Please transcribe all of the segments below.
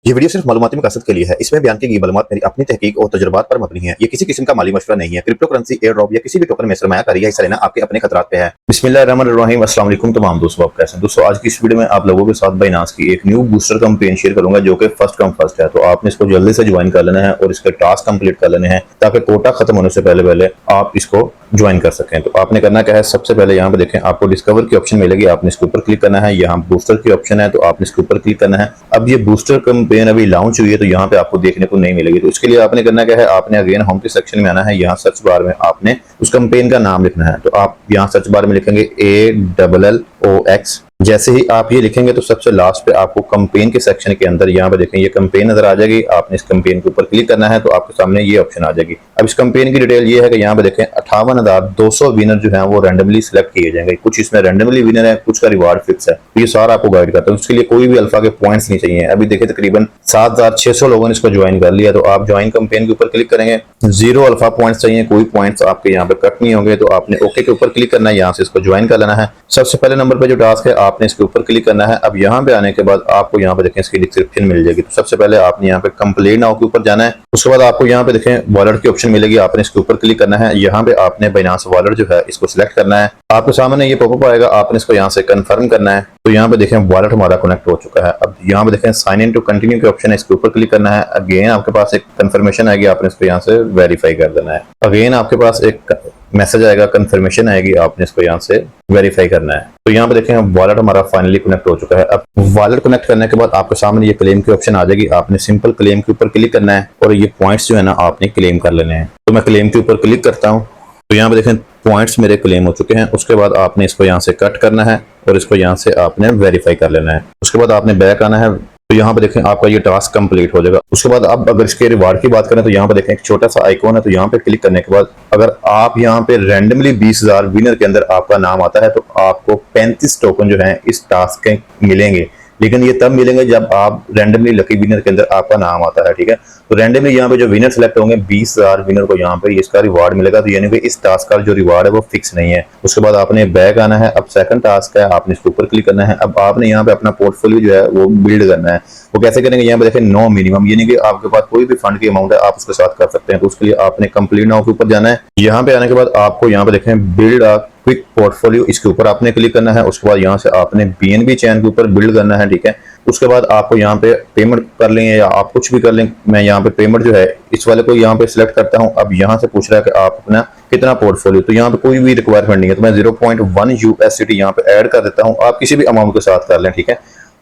ये वीडियो सिर्फ मालूमाती मकसद के लिए है। इसमें बयान की गई मालूमात मेरी अपनी तहकीक और तजुर्बात पर मबनी है। ये किसी किस्म का माली मशवरा नहीं है। क्रिप्टो करेंसी, एयर ड्रॉप या किसी भी टोकन में सरमायाकारी या हिस्सा लेना आपके अपने खतरात पे है। बिस्मिल्लाहिर्रहमानिर्रहीम। अस्सलाम वालेकुम तमाम दोस्तों, आप कैसे हैं दोस्तों? आज की इस वीडियो में आप लोगों के साथ बाइनांस की एक न्यू बूस्टर कैंपेन शेयर करूंगा जो कि फर्स्ट कम फर्स्ट है। तो आपने इसको जल्दी से ज्वाइन कर लेना है और इसके टास्क कंप्लीट कर लेने हैं ताकि कोटा खत्म होने से पहले पहले आप इसको ज्वाइन कर सकें। तो आपने करना क्या है, सबसे पहले यहाँ पे देखें आपको डिस्कवर की ऑप्शन मिलेगी, आपने इसके ऊपर क्लिक करना है। यहाँ बूस्टर की ऑप्शन है तो आपने इसके ऊपर क्लिक करना है। अब ये बूस्टर कैंपेन अभी लॉन्च हुई है तो यहाँ पे आपको देखने को नहीं मिलेगी। तो इसके लिए आपने करना क्या है, आपने अगेन होम के सेक्शन में आना है। यहाँ सर्च बार में आपने उस कैंपेन का नाम लिखना है। तो आप यहाँ सर्च बार में लिखेंगे ALLOX। जैसे ही आप ये लिखेंगे तो सबसे लास्ट पे आपको कैंपेन के सेक्शन के अंदर यहाँ पे देखें ये कैंपेन नजर आ जाएगी। आपने इस कैंपेन के ऊपर क्लिक करना है तो आपके सामने ये ऑप्शन आ जाएगी। अब इस कैंपेन की डिटेल ये है कि यहाँ पे देखें 58,200 विनर जो है वो रैंडमली सिलेक्ट किए जाएंगे। कुछ इसमें रैंडमली विनर है, कुछ का रिवार्ड फिक्स है। तो ये सारा आपको गाइड करता है। उसके लिए कोई भी अल्फा के पॉइंट्स नहीं चाहिए। अभी देखिए तकरीबन 7,600 लोगों ने इसको ज्वाइन कर लिया। तो आप ज्वाइन कैंपेन के ऊपर क्लिक करेंगे, 0 अल्फा पॉइंट्स चाहिए, कोई पॉइंट्स आपके यहाँ पे कट नहीं होंगे। तो आपने ओके के ऊपर क्लिक करना है, यहाँ से इसको ज्वाइन कर लेना है। सबसे पहले नंबर पे जो टास्क है आपने इसके ऊपर क्लिक करना है। अब यहाँ पे आने के बाद आपको यहाँ पे देखें इसकी डिस्क्रिप्शन मिल जाएगी। तो सबसे पहले आपने यहाँ पे कंप्लीट नाउ के ऊपर जाना है। उसके बाद आपको यहाँ पे देखें वॉलेट की ऑप्शन मिलेगी, आपने इसके ऊपर क्लिक करना है। यहाँ पे आपने बाइनांस वॉलेट जो है इसको सिलेक्ट करना है। आपके सामने ये पॉपअप आएगा, आपने इसको यहाँ से कंफर्म करना है। तो यहाँ पे देखें वॉलेट हमारा कनेक्ट हो चुका है। अब यहाँ पे देखें साइन इन टू कंटिन्यू की ऑप्शन है, इसके ऊपर क्लिक करना है। अगेन आपके पास एक कंफर्मेशन आएगी, आपने इसको यहाँ से वेरीफाई कर देना है। अगेन आपके पास एक मैसेज आएगा, कंफर्मेशन आएगी, आपने इसको यहाँ से वेरीफाई करना है। तो यहाँ पे देखें वॉलेट हमारा फाइनली कनेक्ट हो चुका है। अब वॉलेट कनेक्ट करने के बाद आपके सामने ये क्लेम की ऑप्शन आ जाएगी, आपने सिंपल क्लेम के ऊपर क्लिक करना है और ये पॉइंट्स जो है ना आपने क्लेम कर लेने हैं। तो मैं क्लेम के ऊपर क्लिक करता हूँ। तो यहाँ पे देखें पॉइंट्स मेरे क्लेम हो चुके हैं। उसके बाद आपने इसको यहाँ से कट करना है और इसको यहाँ से आपने वेरीफाई कर लेना है। उसके बाद आपने बैक आना है। तो यहाँ पे देखें आपका ये टास्क कंप्लीट हो जाएगा। उसके बाद अब अगर इसके रिवार्ड की बात करें तो यहाँ पे देखें एक छोटा सा आइकॉन है। तो यहाँ पे क्लिक करने के बाद अगर आप यहाँ पे रैंडमली 20,000 विनर के अंदर आपका नाम आता है तो आपको 35 टोकन जो है इस टास्क के मिलेंगे। लेकिन ये तब मिलेंगे जब आप रैंडमली लकी विनर के अंदर आपका नाम आता है, ठीक है। तो रैंडमली यहाँ पे जो विनर सेलेक्ट होंगे 20,000 विनर को यहाँ पे इसका रिवार्ड मिलेगा। तो यानी कि इस टास्क का जो रिवार्ड है वो फिक्स नहीं है। उसके बाद आपने बैक आना है। अब सेकंड टास्क है, आपने इसके ऊपर क्लिक करना है। अब आपने यहाँ पे अपना पोर्टफोलियो जो है वो बिल्ड करना है। वो कैसे करेंगे, यहाँ पे देखें नो मिनिमम, यानी कि आपके पास कोई भी फंड की अमाउंट है आप उसके साथ कर सकते हैं। तो उसके लिए आपने कंप्लीट नाउ के ऊपर जाना है। यहाँ पे आने के बाद आपको यहाँ पे देखें बिल्ड अ क्विक पोर्टफोलियो, इसके ऊपर आपने क्लिक करना है। उसके बाद यहाँ से आपने BNB चैन के ऊपर बिल्ड करना है, ठीक है। उसके बाद आपको यहाँ पे पेमेंट कर लें या आप कुछ भी कर लें। मैं यहाँ पे पेमेंट जो है इस वाले को यहाँ पे सिलेक्ट करता हूँ। अब यहाँ से पूछ रहा है कि आप अपना कितना पोर्टफोलियो, तो यहाँ पे कोई भी रिक्वायरमेंट नहीं है। तो मैं 0.1 USDT यहाँ पे ऐड कर देता हूँ। आप किसी भी अमाउंट के साथ कर लें, ठीक है।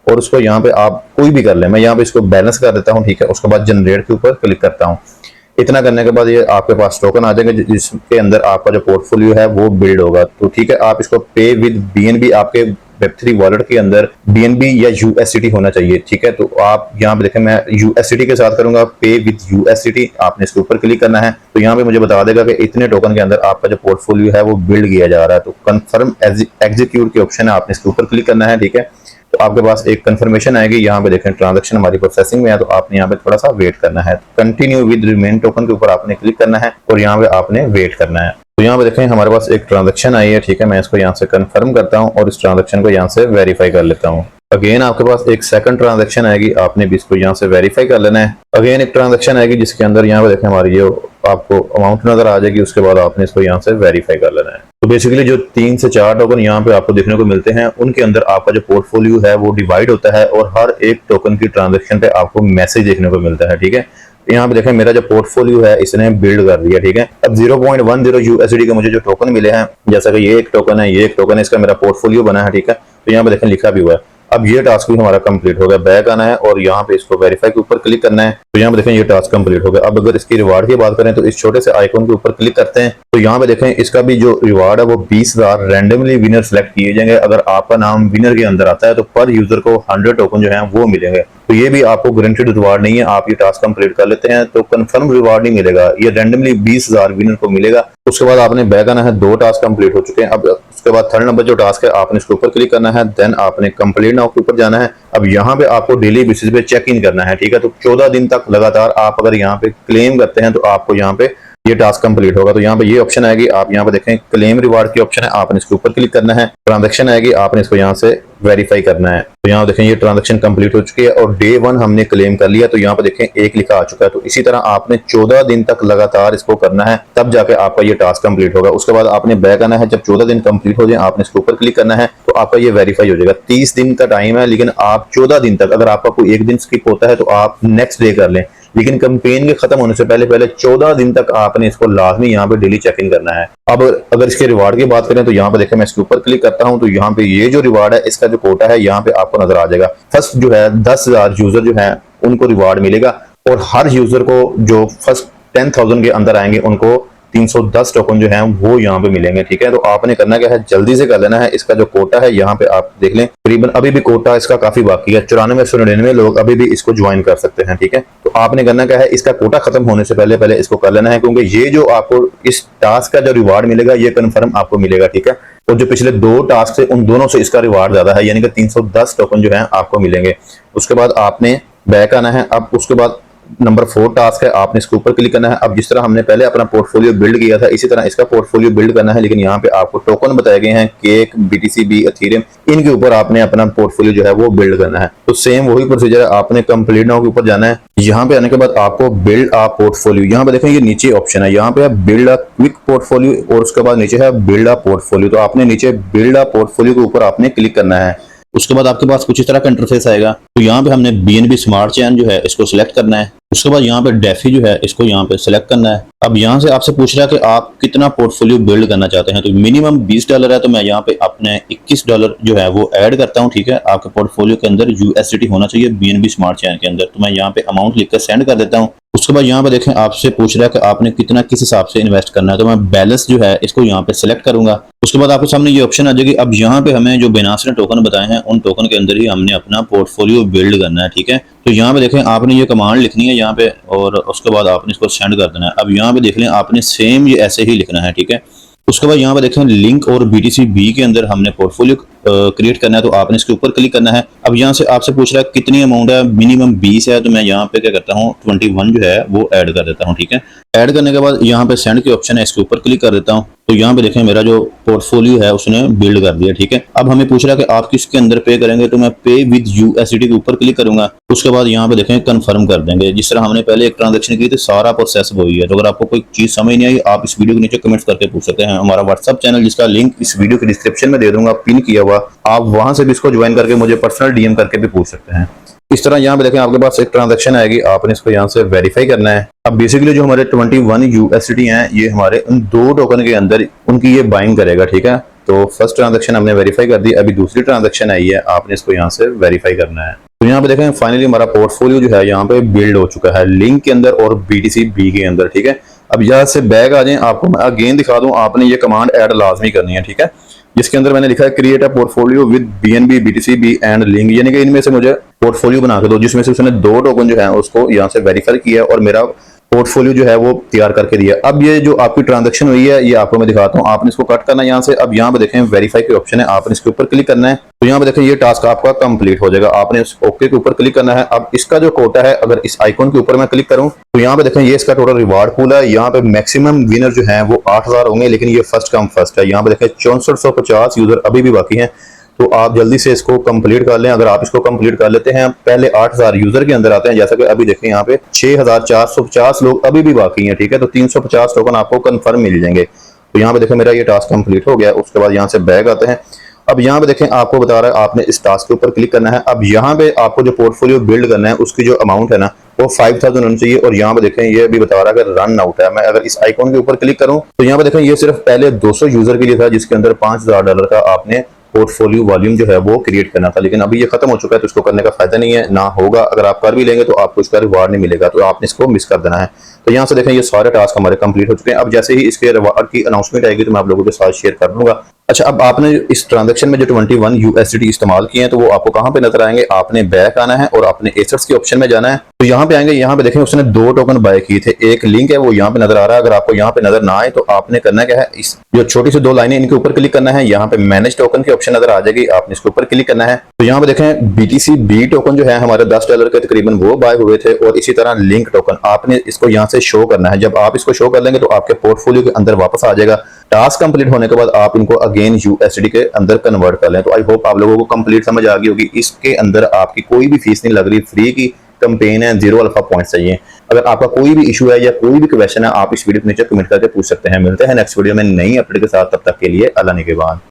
और उसको यहाँ पे आप कोई भी कर लें। मैं यहाँ पे इसको बैलेंस कर देता हूँ, ठीक है। उसके बाद जनरेट के ऊपर क्लिक करता हूँ। इतना करने के बाद ये आपके पास टोकन आ जाएंगे जिसके अंदर आपका जो पोर्टफोलियो है वो बिल्ड होगा। तो ठीक है, आप इसको पे विद BNB, आपके Web3 वॉलेट के अंदर BNB या USDT होना चाहिए, ठीक है। तो आप यहाँ पे देखें मैं USDT के साथ करूंगा, पे विद USDT। आपने इसके ऊपर क्लिक करना है। तो यहाँ पे मुझे बता देगा कि इतने टोकन के अंदर आपका जो पोर्टफोलियो है वो बिल्ड किया जा रहा है। तो कंफर्म एग्जीक्यूट की ऑप्शन है, आपने इसके ऊपर क्लिक करना है, ठीक है। तो आपके पास एक कंफर्मेशन आएगी। यहाँ पे देखें ट्रांजैक्शन हमारी प्रोसेसिंग में है, तो आपने यहाँ पे थोड़ा सा वेट करना है। कंटिन्यू विद रिमेन टोकन के ऊपर आपने क्लिक करना है और यहाँ पे आपने वेट करना है। तो यहाँ पे देखें हमारे पास एक ट्रांजैक्शन आई है, ठीक है। मैं इसको यहाँ से कंफर्म करता हूँ और इस ट्रांजैक्शन को यहाँ से वेरीफाई कर लेता हूँ। अगेन आपके पास एक सेकंड ट्रांजैक्शन आएगी, आपने भी इसको यहाँ से वेरीफाई कर लेना है। अगेन एक ट्रांजैक्शन आएगी जिसके अंदर यहाँ पे देखें हमारी ये आपको अमाउंट नजर आ जाएगी। उसके बाद आपने इसको यहाँ से वेरीफाई कर लेना है। तो बेसिकली जो 3 से 4 टोकन यहाँ पे आपको देखने को मिलते हैं उनके अंदर आपका जो पोर्टफोलियो है वो डिवाइड होता है और हर एक टोकन की ट्रांजैक्शन पे आपको मैसेज देखने को मिलता है, ठीक है। यहाँ पे देखें मेरा जो पोर्टफोलियो है इसने बिल्ड कर दिया, ठीक है। अब 0.10 USDT के मुझे जो टोकन मिले हैं, जैसा कि ये एक टोकन है, ये एक टोकन है, इसका मेरा पोर्टफोलियो बना है, ठीक है। तो यहाँ पे देखें लिखा भी हुआ है। अब ये टास्क भी हमारा कंप्लीट हो गया। बैक आना है और यहाँ पे इसको वेरीफाई के ऊपर क्लिक करना है। तो यहाँ पे देखें ये टास्क कंप्लीट हो गया। अब अगर इसकी रिवार्ड की बात करें तो इस छोटे से आइकॉन के ऊपर क्लिक करते हैं। तो यहाँ पे देखें इसका भी जो रिवार्ड है वो 20,000 रैंडमली विनर सेलेक्ट किए जाएंगे। अगर आपका नाम विनर के अंदर आता है तो पर यूजर को 100 टोकन जो है वो मिलेंगे। तो ये भी आपको गारंटेड रिवार्ड नहीं है। आप ये टास्क कंप्लीट कर लेते हैं तो कंफर्म रिवार्ड नहीं मिलेगा, ये रैंडमली 20,000 विनर को मिलेगा। उसके बाद आपने बैक आना है। 2 टास्क कंप्लीट हो चुके हैं। अब उसके बाद थर्ड नंबर जो टास्क है आपने इसके ऊपर क्लिक करना है। देन आपने कंप्लीट नाउ के ऊपर जाना है। अब यहाँ पे आपको डेली बेसिस पे चेक इन करना है, ठीक है। तो 14 दिन तक लगातार आप अगर यहाँ पे क्लेम करते हैं तो आपको यहाँ पे ये टास्क कंप्लीट होगा। तो यहाँ पे ये ऑप्शन आएगी, आप यहाँ पे देखें क्लेम रिवार्ड की ऑप्शन है, आपने इसके ऊपर क्लिक करना है। ट्रांजैक्शन आएगी, आपने इसको यहाँ से वेरीफाई करना है। तो यहाँ देखें ये ट्रांजैक्शन कंप्लीट हो चुकी है और डे 1 हमने क्लेम कर लिया। तो यहाँ पे देखें 1 लिखा आ चुका है। तो इसी तरह आपने 14 दिन तक लगातार इसको करना है, तब जाके आपका ये टास्क कंप्लीट होगा। उसके बाद आपने बैक आना है, जब 14 दिन कंप्लीट हो जाए आपने इसके ऊपर क्लिक करना है, तो आपका ये वेरीफाई हो जाएगा। 30 दिन का टाइम है, लेकिन आप 14 दिन तक, अगर आपका कोई एक दिन स्किप होता है तो आप नेक्स्ट डे कर लें, लेकिन कैंपेन के खत्म होने से पहले 14 दिन तक आपने इसको लाजमी यहाँ पे डेली चेक इन करना है। अब अगर इसके रिवार्ड की बात करें तो यहाँ पे देखें मैं इसके ऊपर क्लिक करता हूँ, तो यहाँ पे ये जो रिवार्ड है इसका जो कोटा है यहाँ पे आपको नजर आ जाएगा। फर्स्ट जो है 10,000 यूजर जो है उनको रिवार्ड मिलेगा, और हर यूजर को जो फर्स्ट 10,000 के अंदर आएंगे उनको 310 टोकन जो है वो यहाँ पे मिलेंगे। ठीक है, तो आपने करना क्या है, जल्दी से कर लेना है। इसका जो कोटा है यहाँ पे आप देख लें, करीबन अभी भी कोटा इसका काफी बाकी है, 9499 लोग अभी भी इसको ज्वाइन कर सकते हैं। ठीक है, तो आपने करना क्या है, इसका कोटा खत्म होने से पहले इसको कर लेना है, क्योंकि ये जो आपको इस टास्क का जो रिवार्ड मिलेगा ये कन्फर्म आपको मिलेगा। ठीक है, और जो पिछले 2 टास्क थे उन दोनों से इसका रिवार्ड ज्यादा है, यानी कि 310 टोकन जो है आपको मिलेंगे। उसके बाद आपने बैक आना है। अब उसके बाद नंबर 4 टास्क है, आपने इसके ऊपर क्लिक करना है। अब जिस तरह हमने पहले अपना पोर्टफोलियो बिल्ड किया था, इसी तरह इसका पोर्टफोलियो बिल्ड करना है, लेकिन यहाँ पे आपको टोकन बताए गए हैं केक, BTC, एथेरियम, इनके ऊपर आपने अपना पोर्टफोलियो जो है वो बिल्ड करना है। तो सेम वही प्रोसीजर है, आपने कंप्लीट नाउ के ऊपर जाना है। यहाँ पे आने के बाद आपको बिल्ड अ पोर्टफोलियो, यहाँ पे देखें ये नीचे ऑप्शन है, यहाँ पे है बिल्ड अ क्विक पोर्टफोलियो और उसके बाद नीचे है बिल्ड अ पोर्टफोलियो। तो आपने नीचे बिल्ड अ पोर्टफोलियो के ऊपर आपने क्लिक करना है। उसके बाद आपके पास कुछ इस तरह का इंटरफेस आएगा। तो यहाँ पे हमने BNB स्मार्ट चेन जो है इसको सिलेक्ट करना है। उसके बाद यहाँ पे डेफी जो है इसको यहाँ पे सिलेक्ट करना है। अब यहाँ से आपसे पूछ रहा है कि आप कितना पोर्टफोलियो बिल्ड करना चाहते हैं। तो मिनिमम $20 है, तो मैं यहाँ पे अपने $21 जो है वो ऐड करता हूँ। ठीक है, आपके पोर्टफोलियो के अंदर USDT होना चाहिए BNB स्मार्ट चेन के अंदर। तो मैं यहाँ पे अमाउंट लिखकर सेंड कर देता हूँ। उसके बाद यहाँ पे देखें आपसे पूछ रहा है कि आपने कितना किस हिसाब से इन्वेस्ट करना है। तो मैं बैलेंस जो है इसको यहाँ पे सिलेक्ट करूंगा। उसके बाद आपके सामने ये ऑप्शन आ जाएगी। अब यहाँ पे हमें जो बिनास ने टोकन बताए हैं उन टोकन के अंदर ही हमने अपना पोर्टफोलियो बिल्ड करना है। ठीक है, तो यहाँ पे देखें आपने ये कमांड लिखनी है यहाँ पे, और उसके बाद आपने इसको सेंड कर देना है। अब यहाँ पे देख लें आपने सेम ये ऐसे ही लिखना है। ठीक है, उसके बाद यहाँ पे देखें लिंक और BTC के अंदर हमने पोर्टफोलियो क्रिएट करना है, तो आपने इसके ऊपर क्लिक करना है। अब यहाँ से आपसे पूछ रहा है कितनी अमाउंट है, मिनिमम 20 है, तो मैं यहाँ पे क्या करता हूँ 21 जो है वो ऐड कर देता हूँ। ठीक है, ऐड करने के बाद यहाँ पे सेंड के ऑप्शन है, इसके ऊपर क्लिक कर देता हूँ। तो यहाँ पे देखें मेरा जो पोर्टफोलियो है उसने बिल्ड कर दिया। ठीक है, अब हमें पूछ रहा है कि आप किसके अंदर पे करेंगे, तो मैं पे विद USDT के ऊपर क्लिक करूंगा। उसके बाद यहाँ पे देखें कंफर्म कर देंगे। जिस तरह हमने पहले एक ट्रांजेक्शन की थी सारा प्रोसेस वही है। तो अगर आपको कोई चीज समझ नहीं आई आप इस वीडियो के नीचे कमेंट्स करके पूछ सकते हैं। हमारा व्हाट्सअप चैनल जिसका लिंक इस वीडियो के डिस्क्रिप्शन में दे दूंगा पिन किया हुआ, आप वहां से भी इसको ज्वाइन करके मुझे पर्सनल DM करके भी पूछ सकते हैं। इस तरह यहाँ पे देखें आपके पास एक ट्रांजैक्शन आएगी, आपने इसको यहाँ से वेरीफाई करना है। अब बेसिकली जो हमारे 21 USDT हैं ये हमारे उन 2 टोकन के अंदर उनकी ये बाइंग करेगा। ठीक है, तो फर्स्ट ट्रांजैक्शन हमने वेरीफाई कर दी, अभी दूसरी ट्रांजैक्शन आई है, आपने इसको यहाँ से वेरीफाई करना है। तो यहाँ पे देखें फाइनली हमारा पोर्टफोलियो जो है यहाँ पे बिल्ड हो चुका है लिंक के अंदर और BTC के अंदर। ठीक है, अब यहाँ से बैक आ जाए, आपको मैं अगेन दिखा दूं, आपने ये कमांड ऐड लाजमी करनी है। ठीक है, जिसके अंदर मैंने लिखा है create a portfolio with BNB BTC and link, यानी कि इनमें से मुझे पोर्टफोलियो बना के दो जिसमें से उसने 2 टोकन जो है उसको यहाँ से वेरीफाई किया और मेरा पोर्टफोलियो जो है वो तैयार करके दिया। अब ये जो आपकी ट्रांजैक्शन हुई है ये आपको मैं दिखाता हूँ, आपने इसको कट करना है यहाँ से। अब यहाँ पे देखें वेरीफाई के ऑप्शन है, आपने इसके ऊपर क्लिक करना है। तो यहाँ पे देखें ये टास्क आपका कंप्लीट हो जाएगा, आपने इस ओके के ऊपर क्लिक करना है। अब इसका जो कोटा है, अगर इस आइकॉन के ऊपर मैं क्लिक करूँ तो यहाँ पे देखें ये इसका टोटल रिवार्ड पूल है। यहाँ पे मैक्सिमम विनर जो है वो 8,000 होंगे, लेकिन ये फर्स्ट कम फर्स्ट है। यहाँ पे देखें 6450 यूजर अभी भी बाकी हैं, तो आप जल्दी से इसको कंप्लीट कर लें। अगर आप इसको कंप्लीट कर लेते हैं, पहले 8,000 यूजर के अंदर आते हैं, जैसा कि अभी देखें यहाँ पे 6,450 लोग अभी भी बाकी हैं। ठीक है, तो 350 टोकन आपको कंफर्म मिल जाएंगे। तो यहाँ पे देखें मेरा ये टास्क कंप्लीट हो गया। उसके बाद यहाँ से बैक आते हैं। अब यहाँ पे देखें आपको बता रहा है आपने इस टास्क के ऊपर क्लिक करना है। अब यहाँ पे आपको जो पोर्टफोलियो बिल्ड करना है उसकी जो अमाउंट है ना वो 5,000 होनी चाहिए। और यहाँ पे देखें ये भी बता रहा है कि रन आउट है। मैं अगर इस आइकॉन के ऊपर क्लिक करूँ तो यहाँ पे देखें ये सिर्फ पहले 200 यूजर के लिए था, जिसके अंदर $5,000 का आपने पोर्टफोलियो वॉल्यूम जो है वो क्रिएट करना था, लेकिन अभी ये खत्म हो चुका है, तो इसको करने का फायदा नहीं है, ना होगा। अगर आप कर भी लेंगे तो आपको इसका रिवार्ड नहीं मिलेगा, तो आपने इसको मिस कर देना है। तो यहाँ से देखें ये सारे टास्क हमारे कंप्लीट हो चुके हैं। अब जैसे ही इसके रिवार्ड की अनाउंसमेंट आएगी तो मैं आप लोगों के साथ शेयर कर दूंगा। अच्छा, अब आपने इस ट्रांजैक्शन में जो 21 USDT इस्तेमाल किए हैं तो वो आपको कहाँ पे नजर आएंगे, आपने बैक आना है और आपने एसेट्स के ऑप्शन में जाना है। तो यहाँ पे आएंगे, यहाँ पे देखें उसने 2 टोकन बाय किए थे, एक लिंक है वो यहाँ पे नजर आ रहा है। अगर आपको यहाँ पे नजर ना आए तो आपने करना क्या है, इस जो छोटी सी 2 लाइनें इनके ऊपर क्लिक करना है। यहाँ पे मैनेज टोकन के ऑप्शन सेक्शन नजर आ जाएगी, आपने इसके ऊपर क्लिक करना है। तो यहाँ पे देखें BTC B टोकन जो है हमारे $10 के तकरीबन वो बाय हुए थे, और इसी तरह लिंक टोकन आपने इसको यहाँ से शो करना है। जब आप इसको शो कर लेंगे तो आपके पोर्टफोलियो के अंदर वापस आ जाएगा। टास्क कंप्लीट होने के बाद आप इनको अगेन USD के अंदर कन्वर्ट कर लें। तो आई होप आप लोगों को कंप्लीट समझ आ गई होगी। इसके अंदर आपकी कोई भी फीस नहीं लग रही, फ्री की कैंपेन है, 0 अल्फा पॉइंट्स चाहिए। अगर आपका कोई भी इशू है या कोई भी क्वेश्चन है, आप इस वीडियो के नीचे कमेंट करके पूछ सकते हैं। मिलते हैं नेक्स्ट वीडियो में नई अपडेट के साथ, तब तक के लिए अल्लाह निगहबान।